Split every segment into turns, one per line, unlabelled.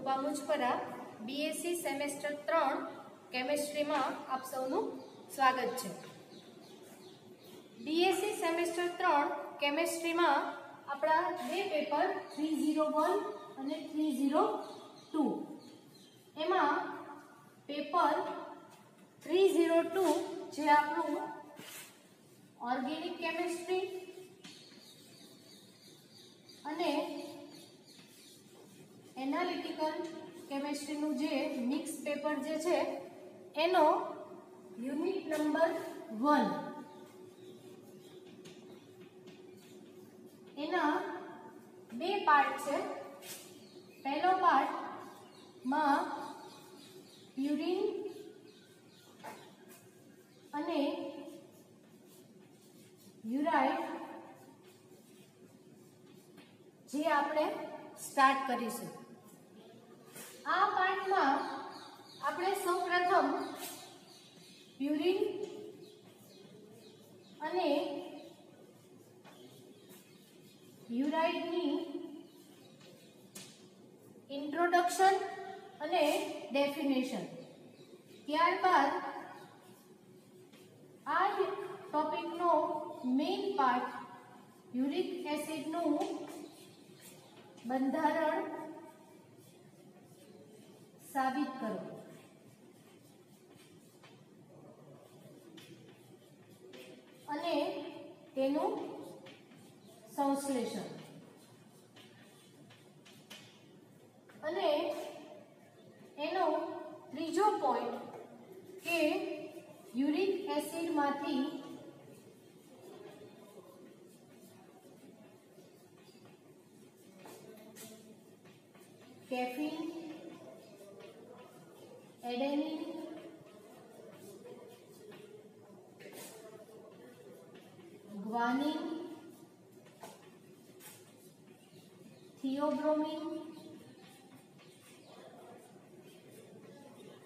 રૂપા Munjpara, BSc semester 3 કેમેસ્ટ્રીમાં આપ સૌનું સ્વાગત છે। બીએસસી સેમેસ્ટર 3 કેમેસ્ટ્રીમાં આપણા બે પેપર 301 અને 302 એમાં પેપર 302 જે આપણું ઓર્ગેનિક કેમેસ્ટ્રી અને એનાલિટિકલ કેમેસ્ટ્રીનું જે મિક્સ પેપર જે છે એનો યુનિટ નંબર 1 એના બે પાર્ટ છે। પહેલો પાર્ટ માં પ્યુરિન અને યુરાઇડ જે આપણે સ્ટાર્ટ કરીશું। આ પાર્ટમાં આપણે સૌપ્રથમ પ્યુરિન અને યુરાઇડની ઇન્ટ્રોડક્શન અને ડેફિનેશન, ત્યારબાદ આ ટોપિકનો મેઇન પાર્ટ યુરિક એસિડનું બંધારણ સાબિત કરો અને તેનું સંશ્લેષણ, અને એનો ત્રીજો પોઈન્ટ કે uric એસિડમાંથી caffeine, adenine, guanine, theobromine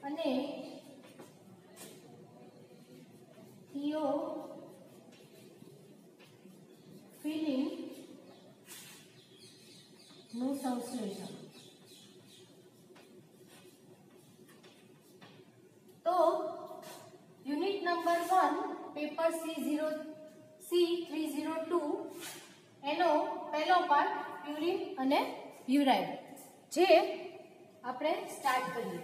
અને થિયોફિલિન નું સંશ્લેષણ। તો યુનિટ નંબર 1 પેપર C302 એનો પહેલો પાર્ટ પ્યુરિન અને યુરાઇડ જે આપણે સ્ટાર્ટ કરીએ।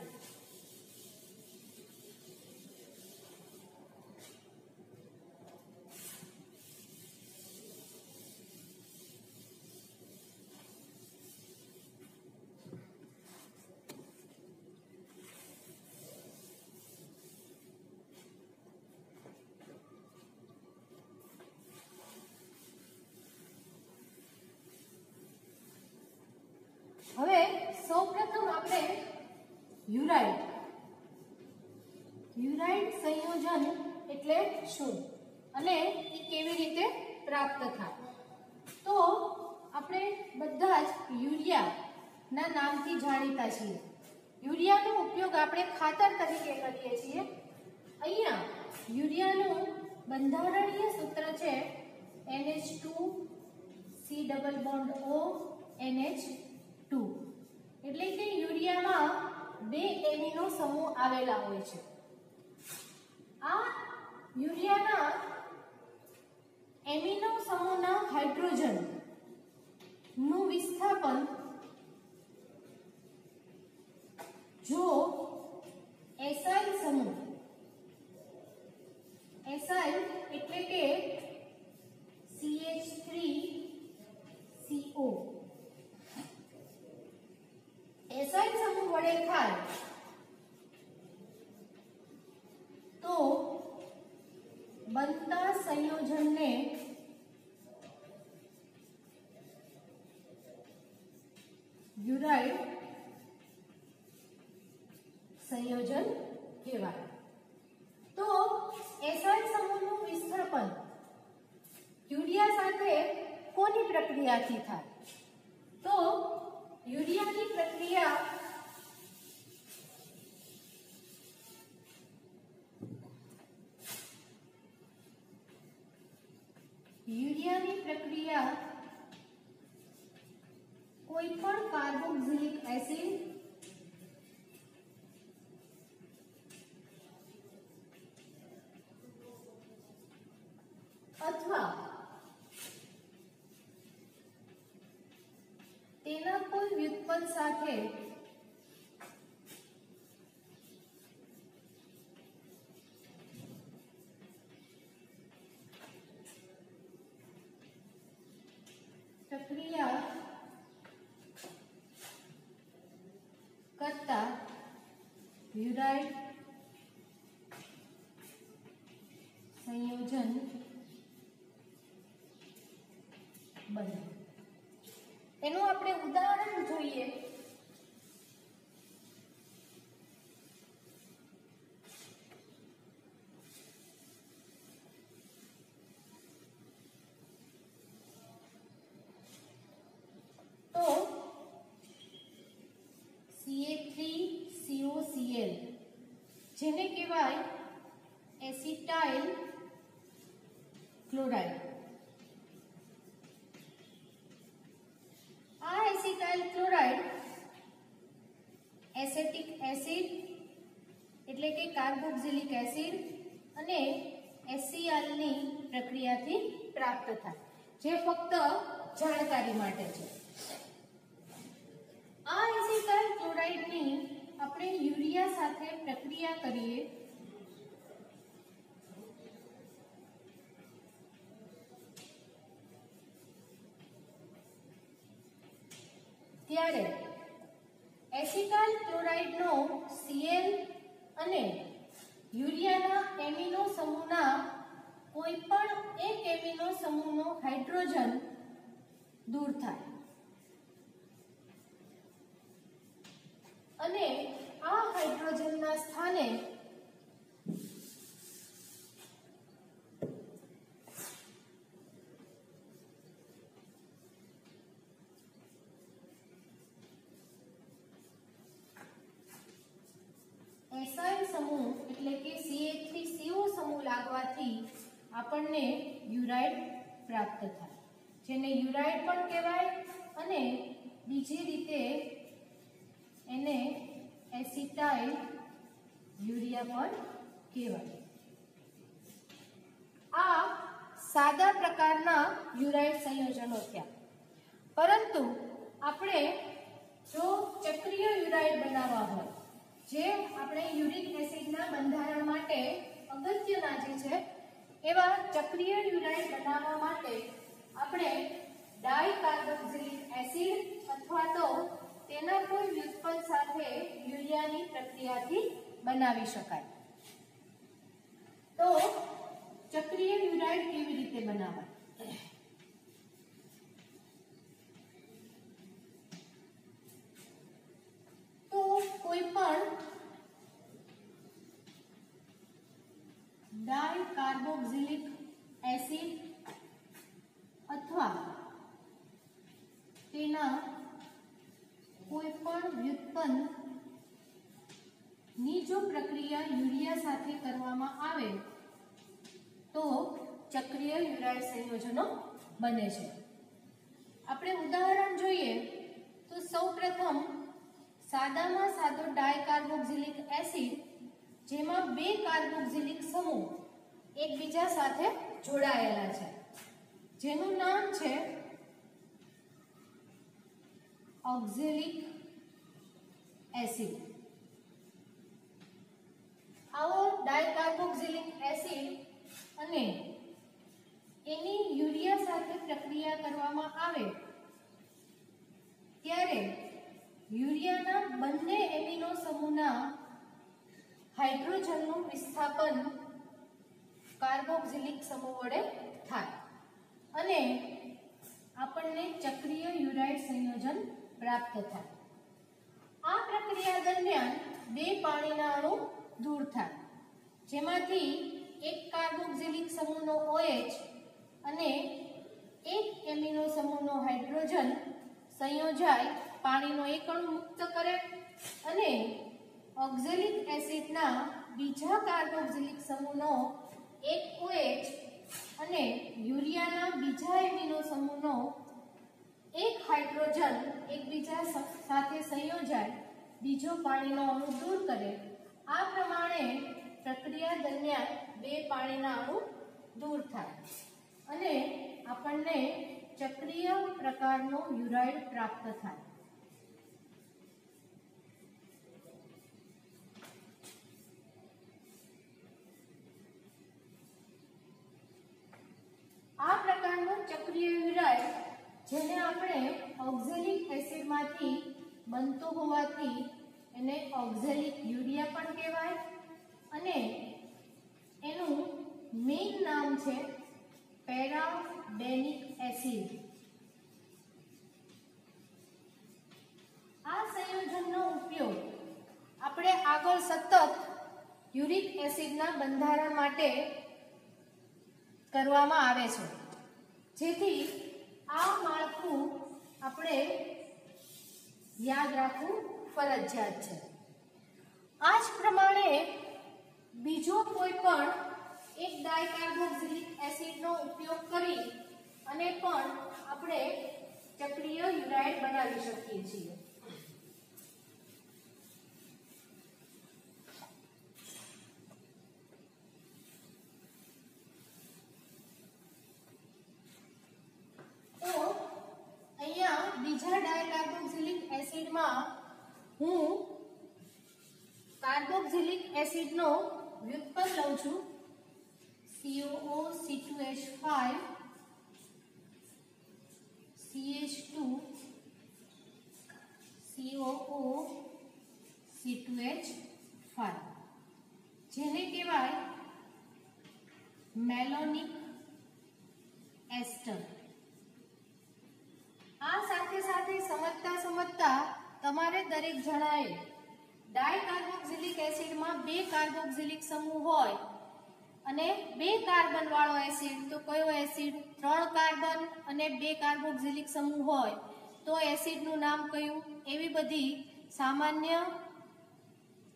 હવે સૌપ્રથમ આપણે યુરાઇડ સંયોજન એટલે શું અને એ કેવી રીતે પ્રાપ્ત થાય? તો આપણે બધા જ યુરિયાના નામથી જાણીતા છીએ। યુરિયાનો ઉપયોગ આપણે ખાતર તરીકે કરીએ છીએ। અહીંયા યુરિયાનું બંધારણીય સૂત્ર છે NH2 C double bond O NH2, એટલે કે યુરિયામાં બે એમિનો સમૂહ આવેલા હોય છે। આ યુરિયાના એમિનો સમૂહના હાઇડ્રોજન નું વિસ્થાપન જો એસાઇલ સમૂહ, એસાઇલ એટલે કે CH3CO એસાઇલ સમૂહ વડે થાય તો બનતા સંયોજનને યુરાઇડ સંયોજન કહેવાય। તો એસાઇલ સમૂહનું વિસ્થાપન યુરિયા સાથે કોની પ્રક્રિયાથી થાય? તો યુરિયાની પ્રક્રિયા કોઈ પણ કાર્બોક્સિલિક એસિડ વ્યુત્પન્ન સાથે પ્રક્રિયા કરતા યુરાઇડ સંયોજન બને. એનું આપણે ઉદાહરણ જોઈએ. તો CA3COCl જેને કહેવાય એસિટાઇલ ક્લોરાઇડ. આ એસિટાઇલ ક્લોરાઇડ એસેટિક એસિડ એટલે કે કાર્બોક્સિલિક એસિડ અને HCl ની પ્રક્રિયાથી પ્રાપ્ત થાય, જે ફક્ત જાણકારી માટે છે. આ એસિટાઇલ ક્લોરાઇડની આપણે યુરિયા સાથે પ્રક્રિયા કરીએ ત્યારે એસિટાઇલ ક્લોરાઇડનો Cl અને યુરિયાના એમિનો સમૂહના કોઈ પણ એક એમિનો સમૂહનો હાઇડ્રોજન દૂર થાય અને આ હાઇડ્રોજનના સ્થાને એસાઇલ સમૂહ એટલે કે CH3CO સમૂહ લાગવાથી આપણને યુરાઇડ પ્રાપ્ત થાય, જેને યુરાઇડ પણ કહેવાય અને બીજી રીતે એને એસિટાઇલ યુરિયા પણ કહેવાય. આ સાદા પ્રકારના યુરાઇડ સંયોજનો થયા. પરંતુ આપણે જો ચક્રીય યુરાઇડ બનાવવા હોય, જે આપણે યુરિક એસિડના બંધારણ માટે અગત્યના જે છે એવા ચક્રીય યુરાઇડ બનાવવા માટે આપણે ડાઇકાર્બોક્સિલિક એસિડ અથવા તો તેના કોઈ વ્યુત્પન્ન સાથે યુરિયાની પ્રક્રિયાથી બનાવી શકાય. તો ચક્રીય યુરાઇડ કેવી રીતે બનાવાય? તો કોઈ પણ ડાઇકાર્બોક્સિલિક એસિડ અથવા તેના કોઈ પણ વ્યુત્પન્ન ની જો પ્રક્રિયા યુરિયા સાથે કરવામાં આવે તો ચક્રીય યુરાઇડ સંયોજનો બને છે. આપણે ઉદાહરણ જોઈએ તો સૌપ્રથમ સાદામાં સાદો ડાઇકાર્બોક્સિલિક એસિડ જેમાં બે કાર્બોક્સિલિક સમૂહ એકબીજા સાથે જોડાયેલા છે, જેનું નામ છે ઓક્ઝેલિક એસિડ. આવો ડાઇકાર્બોક્સિલિક એસિડ અને એની યુરિયા સાથે પ્રક્રિયા કરવામાં આવે ત્યારે યુરિયાના બંને એમિનો સમૂહના હાઇડ્રોજનનું વિસ્થાપન કાર્બોક્સિલિક સમૂહ વડે થાય અને આપણને ચક્રીય યુરાઇડ સંયોજન પ્રાપ્ત થાય. આ પ્રક્રિયા દરમિયાન બે પાણીના અણુ દૂર થાય, જેમાંથી એક કાર્બોક્સિલિક સમૂહનો OH અને એક એમિનો સમૂહનો હાઇડ્રોજન સંયોજાય પાણીનો એક અણુ મુક્ત કરે અને ઓક્ઝેલિક એસિડના બીજા કાર્બોક્સિલિક સમૂહનો એક OH અને યુરિયાના બીજા એમિનો સમૂહનો એક હાઇડ્રોજન એકબીજા સાથે સંયોજાય બીજો પાણીનો અણુ દૂર કરે. આ પ્રમાણે પ્રક્રિયા દરમિયાન બે પાણીના અણુ દૂર થાય અને આપણને ચક્રીય પ્રકારનો યુરાઇડ પ્રાપ્ત થાય. જેને આપણે ઓક્ઝેલિક એસિડમાંથી બનતો હોવાથી એને ઓક્ઝેલિક યુરિયા પણ કહેવાય અને એનું મેઇન નામ છે પેરાબેનિક એસિડ. આ સંયોજનનો ઉપયોગ આપણે આગળ સતત યુરિક એસિડના બંધારણ માટે કરવામાં આવે છે, જેથી આ માળખું આપણે યાદ રાખવું ફરજિયાત છે. આ જ પ્રમાણે બીજો કોઈ પણ એક ડાયકાર્બોક્સિલિક એસિડનો ઉપયોગ કરી અને પણ આપણે ચક્રીય યુરાઇડ બનાવી શકીએ છીએ. તો અહીંયા બીજા ડાયકાર્બોક્સિલિક એસિડમાં હું કાર્બોક્સિલિક એસિડનો વ્યુત્પન્ન લઉં છું. COO C2H5 CH2 COO C2H5 જેને કહેવાય મેલોનિક એસ્ટર. આ સાથે સાથે સમજતા તમારે દરેક જણાએ ડાયકાર્બોક્સિલિક એસિડમાં 2 કાર્બોક્સિલિક સમૂહ હોય અને 2 કાર્બન વાળો એસિડ તો કયો એસિડ, 3 કાર્બન અને 2 કાર્બોક્સિલિક સમૂહ હોય તો એસિડનું નામ કયું, એવી બધી સામાન્ય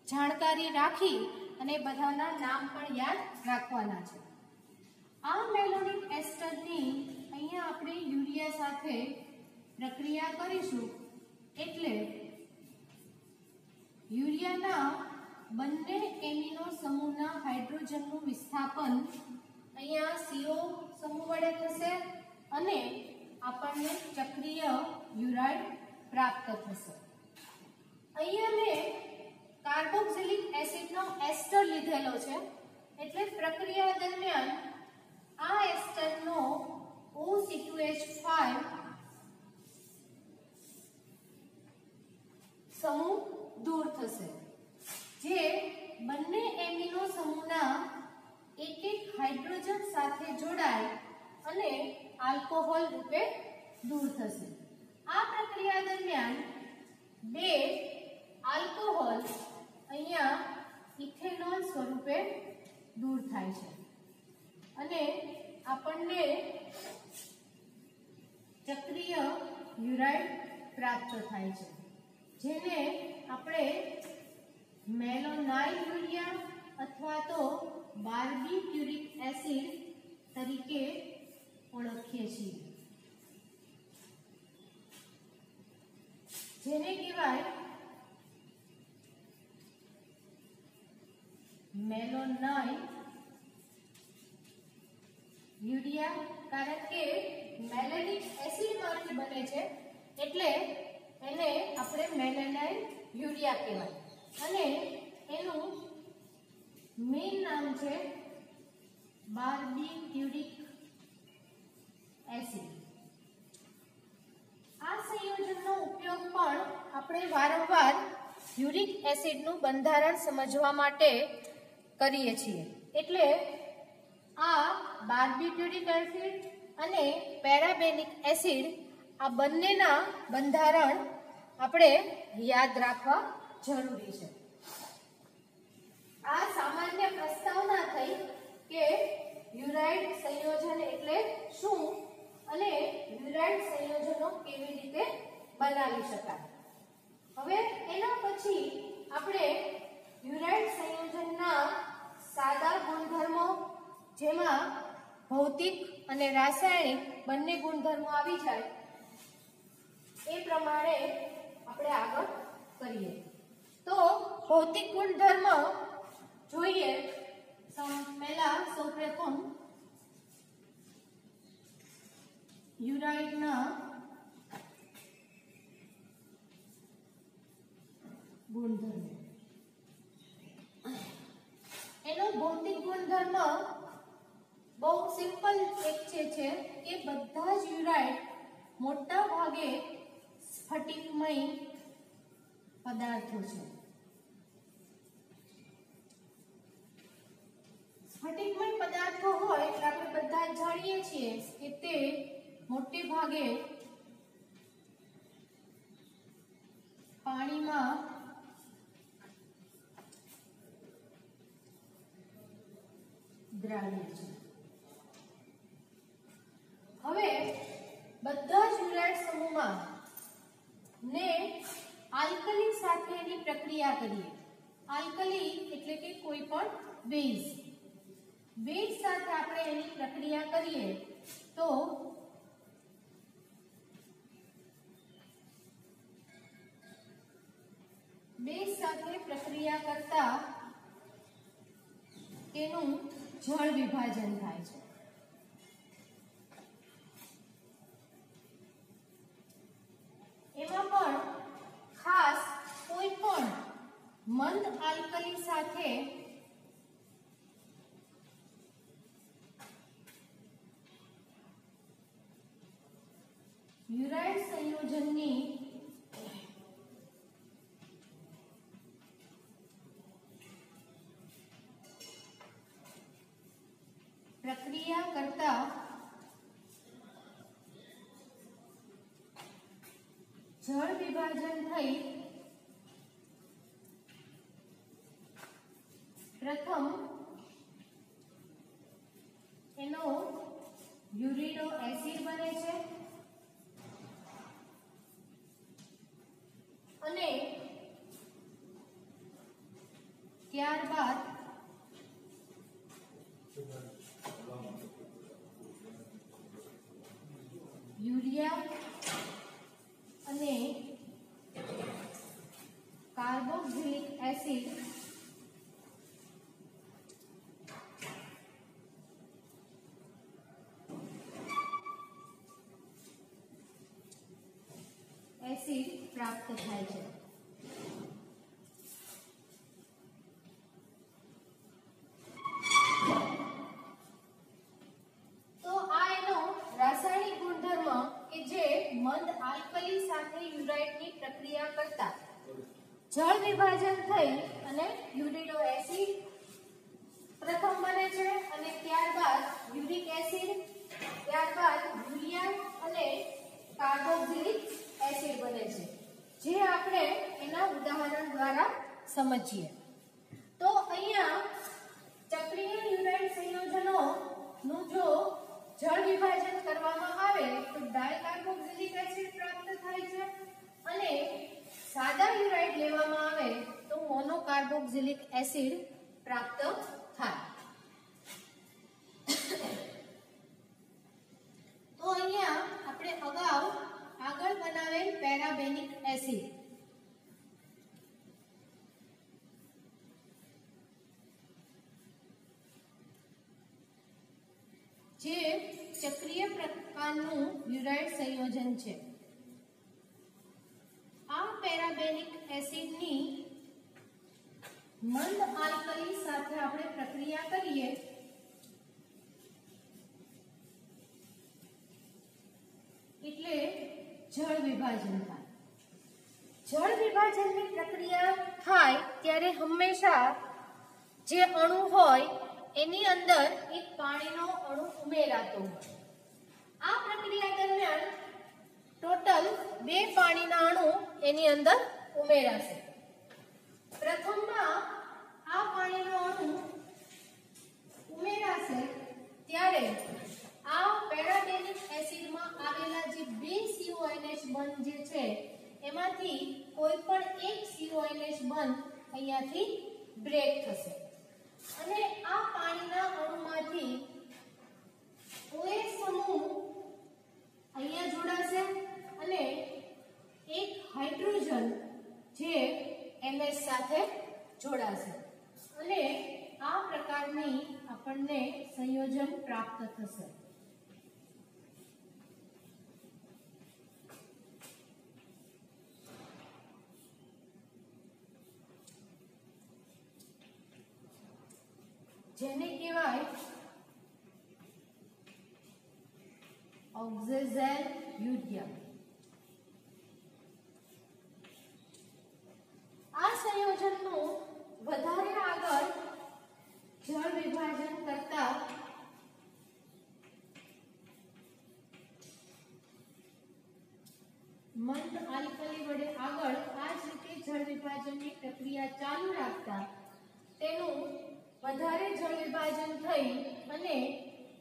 જાણકારી રાખી અને બધાના નામ પણ યાદ રાખવાના છે. આ મેલોનિક એસ્ટરની અહીંયા આપણે યુરિયા સાથે પ્રક્રિયા કરીશું એટલે યુરિયાના બંને એમિનો સમૂહના હાઇડ્રોજનનું વિસ્થાપન અહીંયા CO સમૂહ વડે થશે અને આપણને ચક્રીય યુરાઇડ પ્રાપ્ત થશે. અહીંયા મેં કાર્બોક્સિલિક એસિડનો એસ્ટર લીધેલો છે એટલે પ્રક્રિયા દરમિયાન આ એસ્ટરનો OC2H5 સમૂહ દૂર થશે, જે બંને એમિનો સમૂહના એક હાઇડ્રોજન સાથે જોડાય અને આલ્કોહોલ રૂપે દૂર થશે. આ પ્રક્રિયા દરમિયાન 2 આલ્કોહોલ અહીંયા ઇથેનોલ સ્વરૂપે દૂર થાય છે અને આપણને ચક્રીય યુરાઇડ પ્રાપ્ત થાય છે, જેને આપણે મેલોનાઇલ યુરિયા અથવા તો બાર્બિટ્યુરિક એસિડ તરીકે ઓળખીએ છીએ, જેને કહેવાય મેલોનાઇલ યુરિયા. કારણ કે મેલેનિક એસિડમાંથી બને છે એટલે એને આપણે મેલોનાઇલ યુરિયા કહેવાય અને એનું મેઇન નામ છે બાર્બિટ્યુરિક એસિડ. આ સંયોજનનો ઉપયોગ પણ આપણે વારંવાર યુરિક એસિડનું બંધારણ સમજવા માટે કરીએ છીએ. એટલે આ બાર્બિટ્યુરિક એસિડ અને પેરાબેનિક એસિડ આ બંનેના બંધારણ આપણે યાદ રાખવા જરૂરી છે. આ સામાન્ય પ્રસ્તાવના થઈ કે યુરાઇડ સંયોજન એટલે શું અને યુરાઇડ સંયોજનો કેવી રીતે બનાવી શકાય. હવે એના પછી આપણે યુરાઇડ સંયોજનના સાદા ગુણધર્મો, જેમાં ભૌતિક અને રાસાયણિક બંને ગુણધર્મો આવી જાય, એ પ્રમાણે આપણે આગળ કરીએ. તો ભૌતિક ગુણધર્મ જોઈએ. પહેલા સૌપ્રથમ યુરાઇડના ગુણધર્મ. એનો ભૌતિક ગુણધર્મ બહુ સિમ્પલ એક છે કે બધા જ યુરાઇડ મોટા ભાગે સ્ફટિકમય પદાર્થો છે. સ્ફટિકમય પદાર્થો હોય એટલે આપણે બધા જાણીએ છીએ કે તે મોટે ભાગે પાણીમાં દ્રાવ્ય છે. હવે બધા જ યુરાઇડ સમૂહમાં ને આલ્કલી સાથે એની પ્રક્રિયા કરીએ. આલ્કલી એટલે કે કોઈ પણ બેઝ સાથે આપણે એની પ્રક્રિયા કરીએ તો બેઝ સાથે પ્રક્રિયા કરતા તેનું જળ વિભાજન થાય છે. એમાં પણ ખાસ કોઈ પણ મંદ આલ્કલી સાથે યુરાઇડ સંયોજનની પ્રક્રિયા કરતા જળ વિભાજન થઈ પ્રથમ એનો યુરિનો એસિડ બને છે અને ત્યારબાદ યુરિયા અને કાર્બોક્સિલિક એસિડ પ્રાપ્ત થાય છે. તો આ એનો રાસાયણિક ગુણધર્મ કે જે મંદ આલ્કલી સાથે યુરાઇડની પ્રક્રિયા કરતા જળ વિભાજન થઈ અને યુરિનો એસિડ પ્રથમ બને છે અને ત્યારબાદ યુરિક એસિડ, ત્યારબાદ યુરિયા અને કાર્બોક્સિલિક એસિડ બને છે, જે આપણે એના ઉદાહરણ દ્વારા સમજીએ. તો અહીંયા ચક્રીય યુરાઇડ સંયોજનો નું જો જળ વિભાજન કરવામાં આવે તો ડાયકાર્બોક્સિલિક એસિડ પ્રાપ્ત થાય છે અને સાદા યુરાઇડ લેવામાં આવે તો મોનોકાર્બોક્સિલિક એસિડ પ્રાપ્ત થાય. તો અહીંયા આપણે અગાઉ આગળ બનાવેલ પેરાબેનિક એસિડ જે ચક્રીય પ્રકારનું યુરાઇડ સંયોજન છે. આ પેરાબેનિક એસિડની મંદ આલ્કલી સાથે આપણે પ્રક્રિયા કરીએ એટલે જળ વિભાજન થાય. જળ વિભાજનની પ્રક્રિયા થાય ત્યારે હંમેશા જે અણુ હોય એની અંદર એક પાણીનો અણુ ઉમેરાતો હોય. આ પ્રક્રિયા દરમિયાન ટોટલ 2 પાણીના અણુ એની અંદર ઉમેરાશે. પ્રથમમાં આ પાણીનો અણુ ઉમેરાશે ત્યારે આ પેરાબેનિક એસિડમાં આવેલા જે 2 CONH બંધ જે છે એમાંથી કોઈ પણ એક CONH બંધ અહીંયાથી બ્રેક થશે અને આ પાણીના અણુમાંથી OH સમૂહ અહીંયા જોડાશે અને એક હાઇડ્રોજન જે MS સાથે જોડાશે અને આ પ્રકારની આપણને સંયોજન પ્રાપ્ત થશે. જેને કહેવાય ઓક્ઝેઝેન યુરિયા. આ સંયોજનનું વધારે આગળ જળ વિભાજન કરતા મંદ આલ્કલી વડે આગળ આ જ રીતે જળ વિભાજનની પ્રક્રિયા ચાલુ રાખતા તેનું વધારે જળ વિભાજન થઈ અને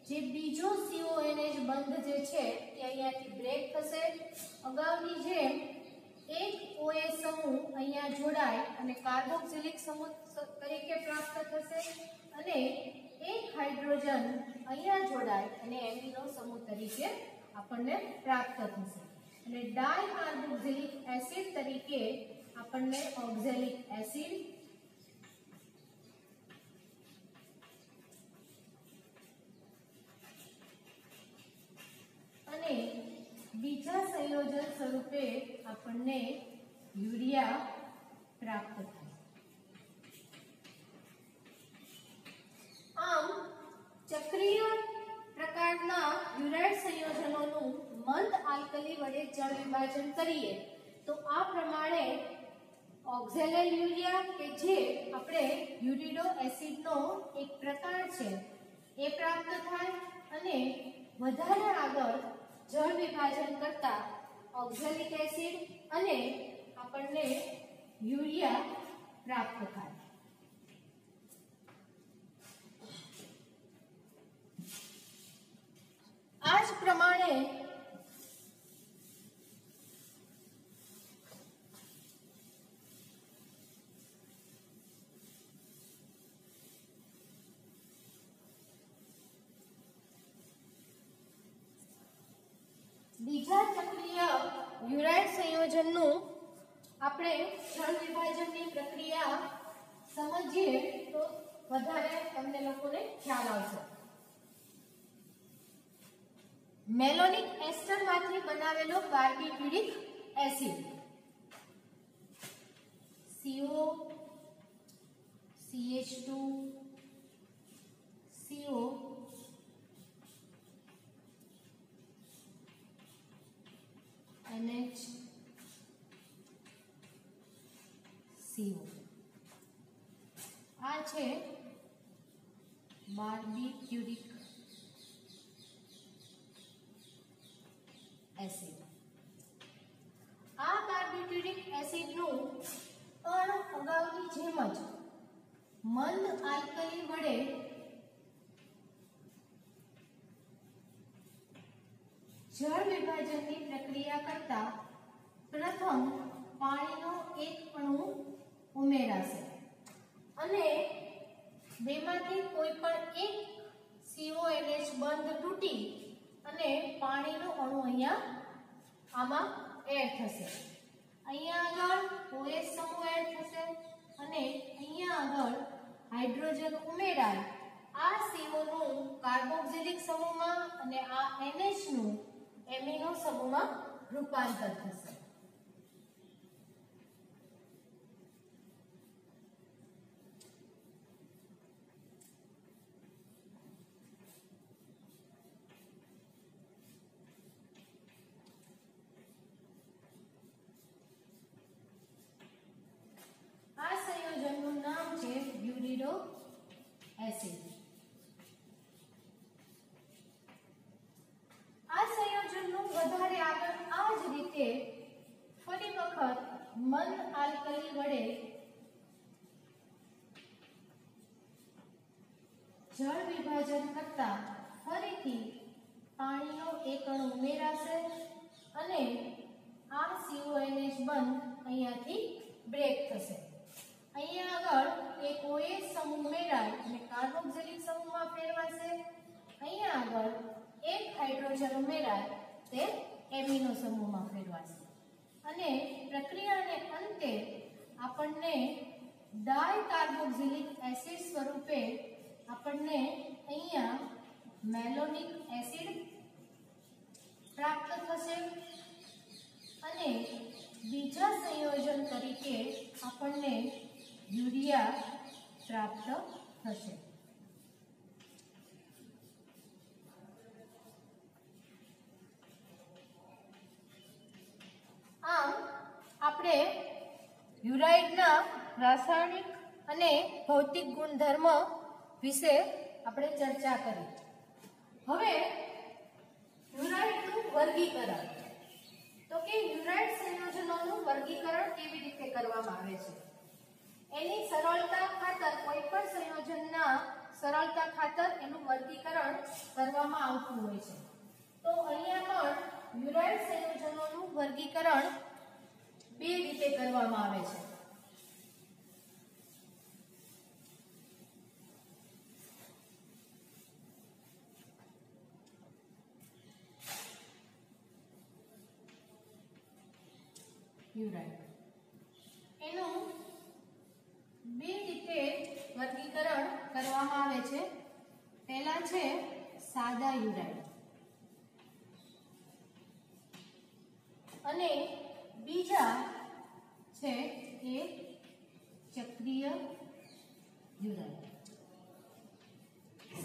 જે બીજો CONH બંધ જે છે તે અહીંયાથી બ્રેક થશે. અગાઉની જેમ એક OH સમૂહ અહીંયા જોડાય અને કાર્બોક્સિલિક સમૂહ તરીકે પ્રાપ્ત થશે અને એક હાઇડ્રોજન અહીંયા જોડાય અને એમિનો સમૂહ તરીકે આપણને પ્રાપ્ત થશે અને ડાયકાર્બોક્સિલિક એસિડ તરીકે આપણને ઓક્ઝેલિક એસિડ અને બીજા સંયોજન સ્વરૂપે આપણને યુરિયા પ્રાપ્ત થાય. આમ ચક્રીય પ્રકારના યુરાઇડ સંયોજનોનું મંદ આલ્કલી વડે જળ વિભાજન કરીએ તો આ પ્રમાણે ઓક્ઝેલેલ યુરિયા કે જે આપણે યુરિડો એસિડનો એક પ્રકાર છે એ પ્રાપ્ત થાય અને વધારે આગળ જળ વિભાજન કરતા ઓક્ઝેલિક એસિડ અને આપણને યુરિયા પ્રાપ્ત થાય. આ જ પ્રમાણે બીજા ચક્રીય યુરાઇડ સંયોજનનું આપણે જળ વિભાજનની પ્રક્રિયા સમજીએ તો વધારે તમને લોકોને ખ્યાલ આવશે. મેલોનિક એસ્ટરમાંથી બનાવેલો બાર્બિટ્યુરિક acid CO CH2 CO NH CO આ છે બાર્બિટ્યુરિક એસિડ. આ બાર્બિટ્યુરિક એસિડનું પણ અગાઉની જેમ જ મંદ આલ્કલી વડે જળ વિભાજનની પ્રક્રિયા કરતા પ્રથમ પાણીનો એક અણુ ઉમેરાશે અને બેમાંથી કોઈ પણ એક CONH બંધ તૂટી અને પાણીનો અણુ અહીંયા આમાં એડ થશે. અહીંયા આગળ OH સમૂહ એડ થશે અને અહીંયા આગળ હાઇડ્રોજન ઉમેરાય. આ CO નું કાર્બોક્સિલિક સમૂહમાં અને આ NH નું એમિનો સમૂહમાં રૂપાંતર થશે. આ સંયોજનનું નામ છે યુરિડો એસિડ. આ સંયોજનનું વધારે આગળ આ જ રીતે ફરી વખત મંદ આલ્કલી વડે જળ વિભાજન કરતા ફરીથી પાણીનો એક અણુ ઉમેરાશે અને આ CONH બંધ અહીંયાથી બ્રેક થશે. અહીંયા આગળ એક OH સમૂહ ઉમેરાય અને કાર્બોક્સિલિક સમૂહમાં ફેરવાશે. અહીંયા આગળ એક હાઇડ્રોજન ઉમેરાય તે એમિનો સમૂહમાં ફેરવાશે અને પ્રક્રિયાને અંતે આપણને ડાયકાર્બોક્સિલિક એસિડ સ્વરૂપે આપણને અહીંયા મેલોનિક એસિડ પ્રાપ્ત થશે અને બીજા સંયોજન તરીકે આપણને યુરિયા પ્રાપ્ત થશે. યુરાઇડના રાસાયણિક અને ભૌતિક ગુણધર્મ વિશે આપણે ચર્ચા કરી. હવે યુરાઇડનું વર્ગીકરણ. તો કે યુરાઇડ સંયોજનોનું વર્ગીકરણ કેવી રીતે કરવામાં આવે છે? એની સરળતા ખાતર કોઈ પણ સંયોજનના સરળતા ખાતર એનું વર્ગીકરણ કરવામાં આવતું હોય છે. તો અહીંયા પણ યુરાઇડ સંયોજનોનું વર્ગીકરણ બે રીતે કરવામાં આવે છે. યુરાઇડ એનું બે રીતે વર્ગીકરણ કરવામાં આવે છે. પહેલા છે સાદા યુરાઇડ અને બીજા છે એ ચક્રીય યુરાઇડ.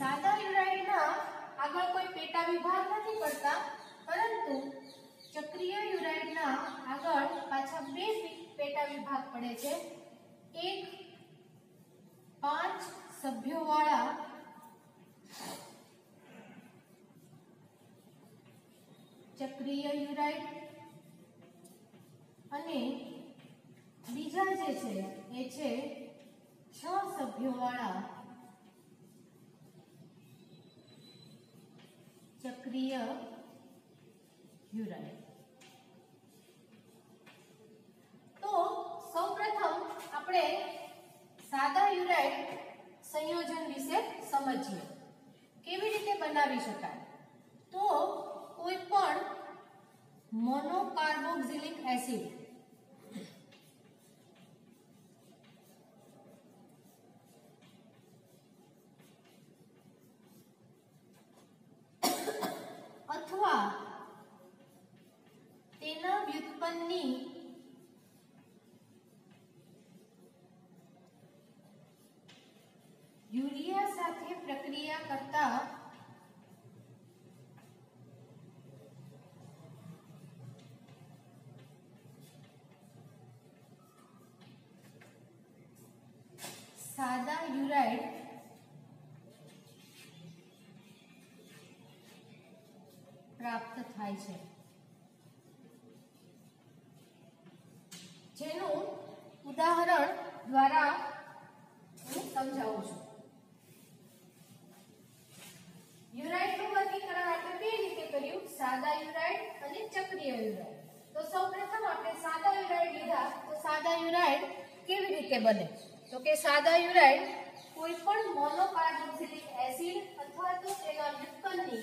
સાદા યુરાઇડના આગળ કોઈ પેટા વિભાગ નથી પડતા, પરંતુ ચક્રીય યુરાઇડના આગળ પાછા બે પેટા વિભાગ પડે છે. એક 5 સભ્યોવાળા ચક્રીય યુરાઇડ અને બીજા જે છે એ છે 6 સભ્યોવાળા ચક્રીય યુરાઇડ. તો સૌપ્રથમ આપણે સાદા યુરાઇડ સંયોજન વિશે સમજીએ. કેવી રીતે બનાવી શકાય? તો કોઈ પણ મોનોકાર્બોક્સિલિક એસિડ અથવા તેના વ્યુત્પન્નની યુરિયા સાથે પ્રક્રિયા કરતા સાદા યુરાઇડ પ્રાપ્ત થાય છે. જેનું ઉદાહરણ દ્વારા હું સમજાવું છું. યુરાઇડનું વર્ગીકરણ આપણે બે રીતે કર્યું, સાદા યુરાઇડ અને ચક્રીય યુરાઇડ. તો સૌપ્રથમ આપણે સાદા યુરાઇડ લીધા. તો સાદા યુરાઇડ કેવી રીતે બને? તો કે સાદા યુરાઇડ કોઈ પણ મોનોકાર્બોક્સિલિક એસિડ અથવા તો તેના વ્યુત્પન્નની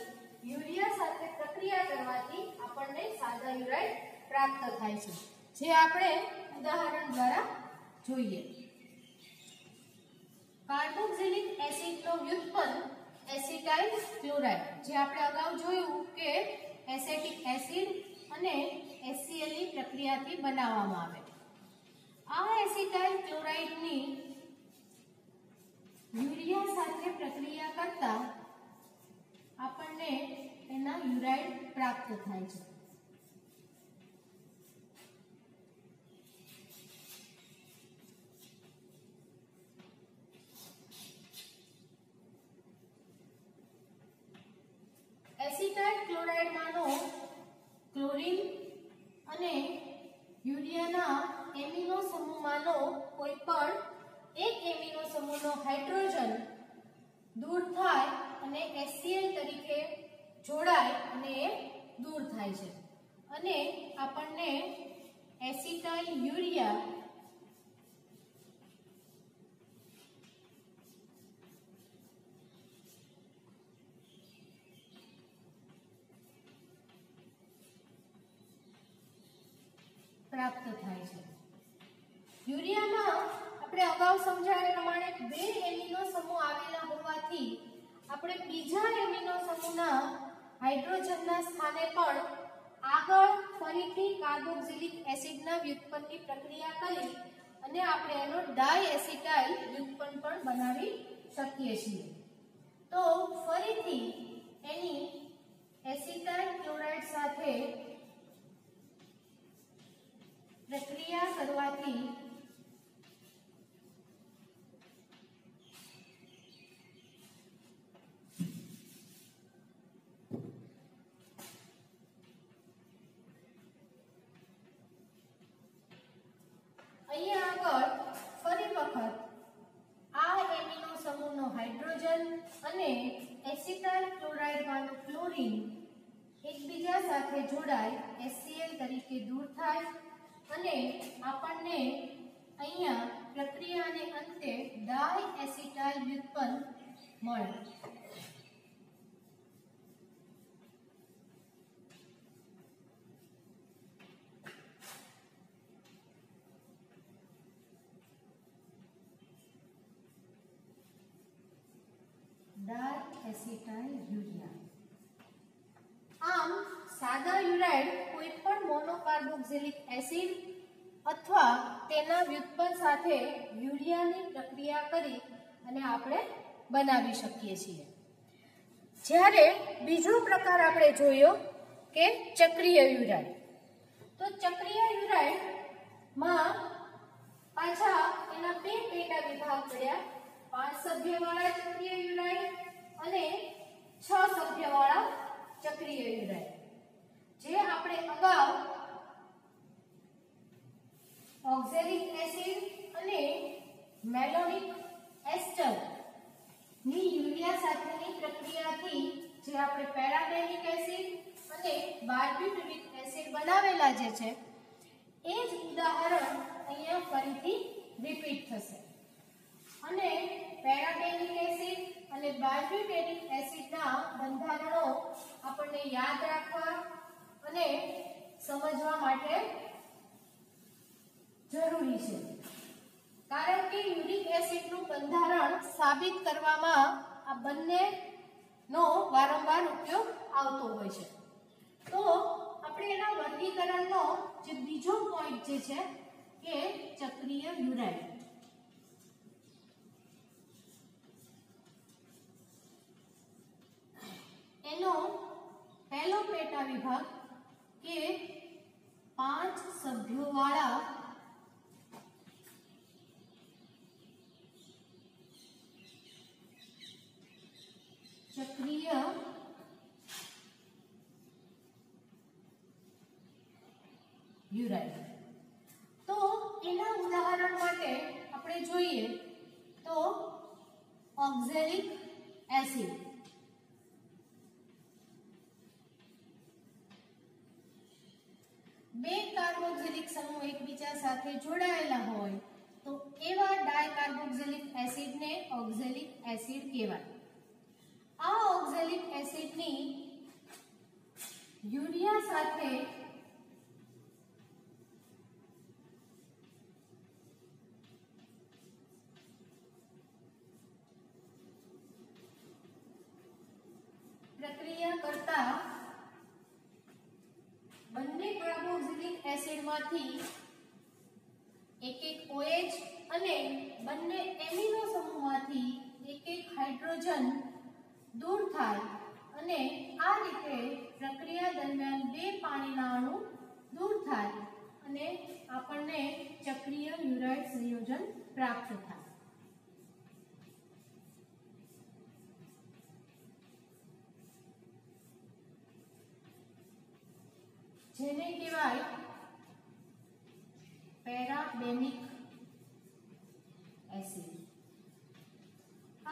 યુરિયા સાથે પ્રક્રિયા કરવાથી આપણને સાદા યુરાઇડ પ્રાપ્ત થાય છે, જે આપણે ઉદાહરણ દ્વારા જોઈએ. કાર્બોક્સિલિક એસિડનો વ્યુત્પન્ન એસિટાઇલ ક્લોરાઇડ, જે આપણે અગાઉ જોયું કે એસેટિક એસિડ અને HCl ની પ્રક્રિયાથી બનાવવામાં આવે. આ એસિટાઇલ ક્લોરાઇડની યુરિયા સાથે પ્રક્રિયા કરતા આપણને એના યુરાઇડ પ્રાપ્ત થાય છે. એસિટાઇલ ક્લોરાઇડમાંનો ક્લોરીન અને યુરિયાના એમિનો સમૂહમાંનો કોઈ પણ એક એમિનો સમૂહનો હાઇડ્રોજન દૂર થાય અને HCl તરીકે જોડાય અને એ દૂર થાય છે અને આપણને એસિટાઇલ યુરિયા પ્રાપ્ત થાય છે. યુરિયામાં આપણે અગાઉ સમજાવ્યા પ્રમાણે બે એમિનો સમૂહ આવેલા હોવાથી આપણે બીજા એમિનો સમૂહના હાઇડ્રોજનના સ્થાને પણ આગળ ફરીથી કાર્બોક્સિલિક એસિડના વ્યુત્પન્નની પ્રક્રિયા કરી અને આપણે એનો ડાયએસિટાઇલ વ્યુત્પન્ન પણ બનાવી શકીએ છીએ. તો ફરીથી એની એસિટાઇલ ક્લોરાઇડ સાથે પ્રક્રિયા કરવાથી એસિટાઇલ ક્લોરાઇડમાંનું ક્લોરીન એકબીજા સાથે જોડાય HCl તરીકે દૂર થાય અને આપણને અહીંયા પ્રક્રિયાને અંતે ડાઇએસિટાઇલ વ્યુત્પન્ન મળે. ડાઇએસિટાઇલ યુરિયા. આમ સાદા યુરાઇડ કોઈ પણ મોનોકાર્બોક્સિલિક એસિડ અથવા તેના વ્યુત્પન્ન સાથે યુરિયાની પ્રક્રિયા કરી અને આપણે બનાવી શકીએ છીએ. જ્યારે બીજો પ્રકાર આપણે જોયો કે ચક્રીય યુરાઇડ. તો ચક્રીય યુરાઇડમાં પાછા એના બે પેટા વિભાગ પડ્યા. 5 સભ્યવાળા ચક્રીય યુરાઇડ અને 6 સભ્યવાળા ચક્રીય યુરાઇડ. જે આપણે અગાઉ ઓક્ઝેલિક એસિડ અને મેલોનિક એસ્ટર ની યુરિયા સાથેની પ્રક્રિયાથી જે આપણે પેરાબેનિક એસિડ અને બાર્બિટુરિક એસિડ બનાવેલા જે છે એ જ ઉદાહરણ અહીંયા ફરીથી રિપીટ થશે. અને પેરાબેનિક એસિડ અને બાર્બિટુરિક એસિડના બંધારણો આપણને યાદ રાખવા અને સમજવા માટે જરૂરી છે. કારણ કે યુરિક એસિડનું બંધારણ સાબિત કરવામાં આ બંનેનો વારંવાર ઉપયોગ આવતો હોય છે. તો આપણે એના વર્ગીકરણનો જે બીજો પોઈન્ટ જે છે કે ચક્રીય યુરાઇડ. એનો પહેલો પેટા વિભાગ કે 5 સભ્યોવાળા ચક્રીય યુરાઇડ. તો એના ઉદાહરણ માટે આપણે જોઈએ તો ઓક્ઝેલિક એસિડ. બે કાર્બોક્સિલિક સમૂહ એકબીજા સાથે જોડાયેલા હોય તો એવા ડાયકાર્બોક્સિલિક એસિડને ઓક્ઝેલિક એસિડ કહેવાય. આ ઓક્ઝેલિક એસિડની યુરિયા સાથે પ્રક્રિયા કરતા બંને કાર્બોક્સિલિક એસિડમાંથી એક OH અને બંને એમિનો સમૂહમાંથી એક હાઇડ્રોજન દૂર થાય અને આ રીતે પ્રક્રિયા દરમિયાન બે પાણીના અણુ દૂર થાય અને આપણને ચક્રીય યુરાઇડ સંયોજન પ્રાપ્ત થાય. જેને કહેવાય પેરાબેનિક એસિડ.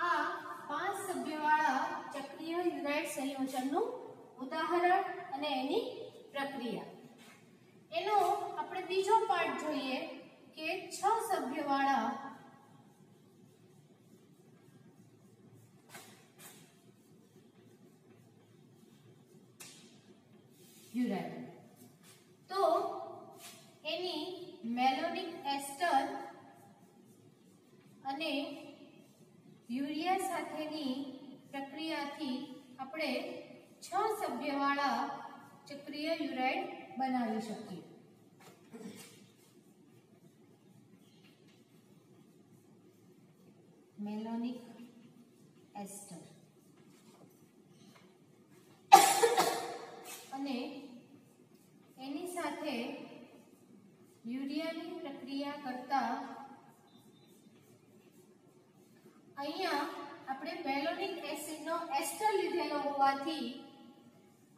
આ 5 સભ્યવાળા ચક્રીય યુરાઇડ સંયોજનનું ઉદાહરણ અને એની પ્રક્રિયા. એનો આપણે બીજો પાર્ટ જોઈએ કે 6 સભ્યવાળા યુરાઇડ. તો એની મેલોનિક એસ્ટર અને યુરિયા સાથેની પ્રક્રિયાથી આપણે 6 સભ્યવાળા ચક્રીય યુરાઇડ બનાવી શકીએ. મેલોનિક એસ્ટર અને એની સાથે યુરિયાની પ્રક્રિયા કરતા અહીંયા આપણે મેલોનિક એસિડનો એસ્ટર લીધેલો હોવાથી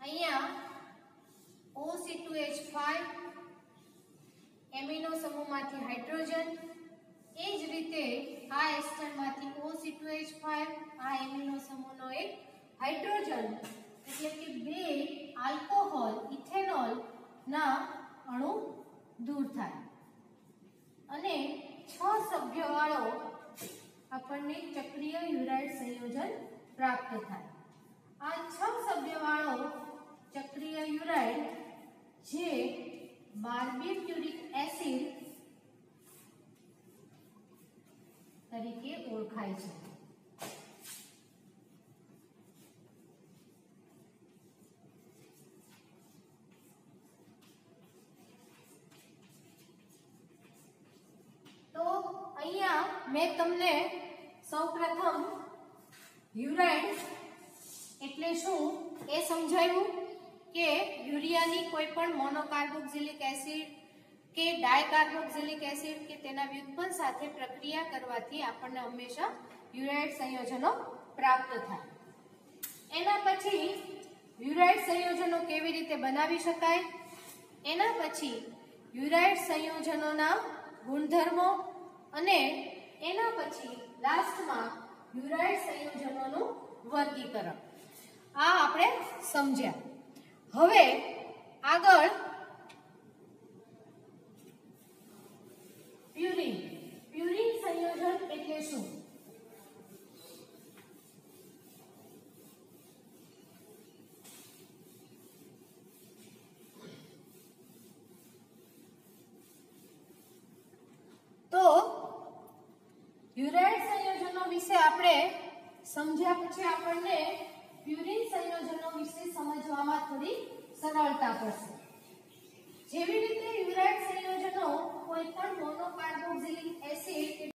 અહીંયા OC2H5 એમિનો સમૂહમાંથી હાઇડ્રોજન, એ જ રીતે આ એસ્ટરમાંથી OC2H5 આ એમિનો સમૂહનો એક હાઇડ્રોજન એટલે કે 2 આલ્કોહોલ ઇથેનોલ ના અણુ દૂર થાય અને 6 સભ્યવાળો આપણને ચક્રીય યુરાઇડ સંયોજન પ્રાપ્ત થાય। આ 6 સભ્યવાળો ચક્રીય યુરાઇડ જે બાર્બિટ્યુરિક એસિડ તરીકે ઓળખાય છે। તો અહીંયા મેં તમને સૌપ્રથમ યુરાઇડ એટલે શું એ સમજાવ્યું કે યુરિયાની કોઈ પણ મોનોકાર્બોક્સિલિક એસિડ કે ડાયકાર્બોક્સિલિક એસિડ કે તેના વ્યુત્પન્ન સાથે પ્રક્રિયા કરવાથી આપણને હંમેશા યુરાઇડ સંયોજનો પ્રાપ્ત થાય। એના પછી યુરાઇડ સંયોજનો કેવી રીતે બનાવી શકાય, એના પછી યુરાઇડ સંયોજનોના ગુણધર્મો અને એના પછી લાસ્ટમાં યુરાઇડ સંયોજનોનું વર્ગીકરણ આ આપણે સમજ્યા। હવે આગળ પ્યુરિન સંયોજન એટલે શું? તો યુરાઇડ સંયોજનો વિશે આપણે સમજ્યા પછી આપણને પ્યુરિન સંયોજનો વિશે સમજવામાં થોડી સરળતા પડશે। જેવી રીતે યુરાઇડ સંયોજનો કોઈ પણ મોનોકાર્બોક્સિલિક એસિડ